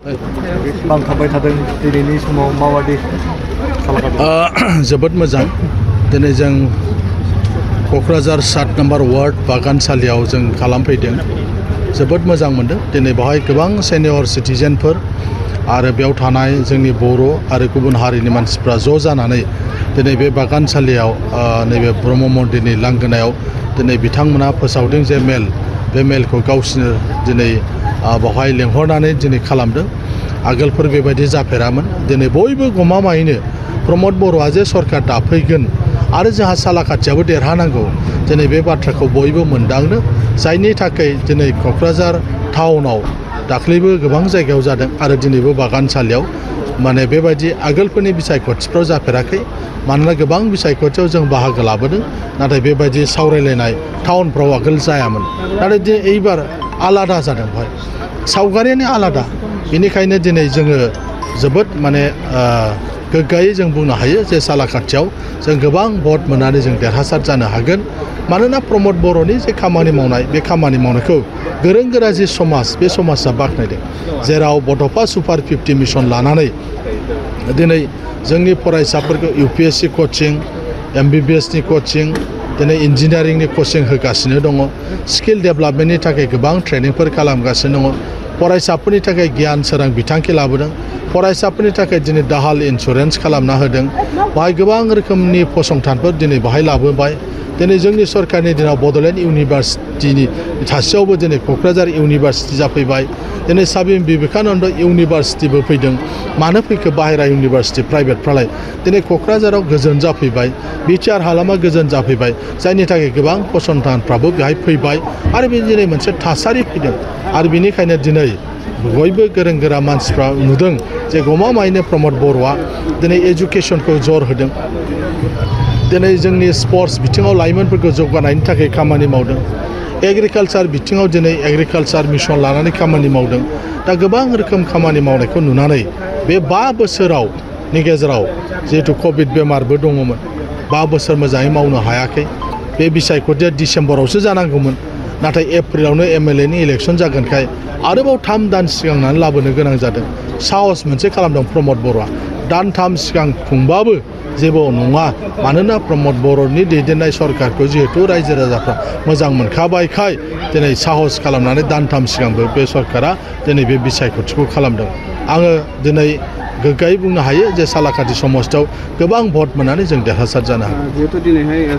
बांखाबाय थादों दिनैनि समाव माबादि जोबोद मोजां दिनै जों क'क्राझार 7 नम्बर वार्ड बागानसालियाव जों खालामफैदों जोबोद मोजां मोनदों दिनै बेवहाय गोबां सेनियर सिटिजेनफोर आरो बेयाव थानाय जोंनि बर' आरो गुबुन हारिनि मानसिफ्रा ज' जानानै दिनै बे बागानसालियाव नैबे ब्रह्म मन्दिरनि लांगोनायाव दिनै बिथांमोना फोसावदों जे मेल बे मेलखौ गावसिनो दिनै बेवहाय लेंहरनानै दिनै खालामदों आगोलफोर बेबायदि जाफेरामोन दिनै बयबो गमामायैनो प्रमद बर'आ जे सरकार दाफैगोन आरो जोंहा सालाकाथियाबो देरहानांगौ दिनै बे बाथ्राखौ बयबो मोनदांनो जायनि थाखाय दिनै क'क्राझार टाउनाव दाख्लैबो गोबां जायगायाव जादों आरो दिनैबो बागानसालियाव माने बेबायदि आगोलफोरनि बिसायख'थिफ्राव जाफेराखै मानोना गोबां बिसायख'थियाव जों बाहागो लाबोदों नाथाय बेबायदि सावरायलायनाय टाउनफ्राव आगोल जायामोन नाथाय दिनै एइबार आलादा जादों बेवहाय सावगारियानो आलादा बेनिखायनो दिनै जोङो जोबोद माने गोग्गायै जों बुंनो हायो जे सालाकाथियाव जों गोबां भट मोननानै जों देरहासार जानो हागोन मानोना प्रमद बर'नि जे खामानि मावनाय बे खामानि मावनायखौ गोरों गोरा जि समाज बे समाजा बाख्नायदों जेराव बड'फा सुपार 50 मिशन लानानै दिनै जोंनि फरायसाफोरखौ UPSC कचिं MBBS नि कचिं दिनै इन्जिनियारिंनि कचिं होगासिनो दङ स्किल डेभेलपमेन्टनि थाखाय गोबां ट्रेनिंफोर खालामगासिनो दङ फरायसाफोरनि थाखाय गियान सोरां बिथांखि लाबोदों फरायसाफोरनि थाखाय दिनै दाहाल इन्सुरेन्स खालामना होदों बाहाय गोबां रोखोमनि फसंथानफोर दिनै बाहाय लाबोबाय दिनै जोंनि सरकारनि दिनाव बड'लेण्ड इउनिभार्सिटिनि थासेयावबो दिनै क'क्राझार इउनिभार्सिटि जाफैबाय दिनै स्वामी विवेकानन्द इउनिभार्सिटिबो फैदों मानो फैखो बाहेरा इउनिभार्सिटि प्राइभेटफ्रालाय दिनै क'क्राझाराव गोजोन जाफैबाय बिटिआर हालामा गोजोन जाफैबाय जायनि थाखाय गोबां फसंथानफ्राबो बेहाय फैबाय आरो बे दिनै मोनसे थासारि फैदों आरो बेनिखायनो दिनै बयबो गोरों गोरा मानसिफ्रा नुदों जे गमामायैनो प्रमद बर'आ दिनै एजुकेसनखौ जर होदों दिनै जोंनि स्पर्ट्स बिथिङाव लाइमोनफोरखौ जौगानायनि थाखाय खामानि मावदों एग्रिकालचार बिथिङाव दिनै एग्रिकालचार मिशन लानानै खामानि मावदों दा गोबां रोखोम खामानि मावनायखौ नुनानै बे 5 बोसोरावनि गेजेराव जिहेतु कभिड बेमारबो दङमोन 5 बोसोर मोजाङै मावनो हायाखै बे बिसायख'थिया डिसेम्बरावसो जानांगौमोन नाथाय एप्रिलावनो MLA नि इलेक्सन जागोनखाय आरोबाव 3 दान सिगांनानै लाबोनो गोनां जादों साहस मोनसे खालामदों प्रमद बर'आ दान 3 सिगां खुंबाबो जेबो नङा मानोना प्रमद बर'नि दैदेननाय सरकारखौ जिहेतु रायजो राजाफ्रा मोजां मोनखाबायखाय दिनै साहस खालामनानै दान 3 सिगांबो बे सरकारा दिनै बे बिसायख'थिखौ खालामदों आङो दिनै गोग्गायै बुंनो हायो जे सालाकाथि समस्थियाव गोबां भट मोननानै जों देरहासार जानो हागोन।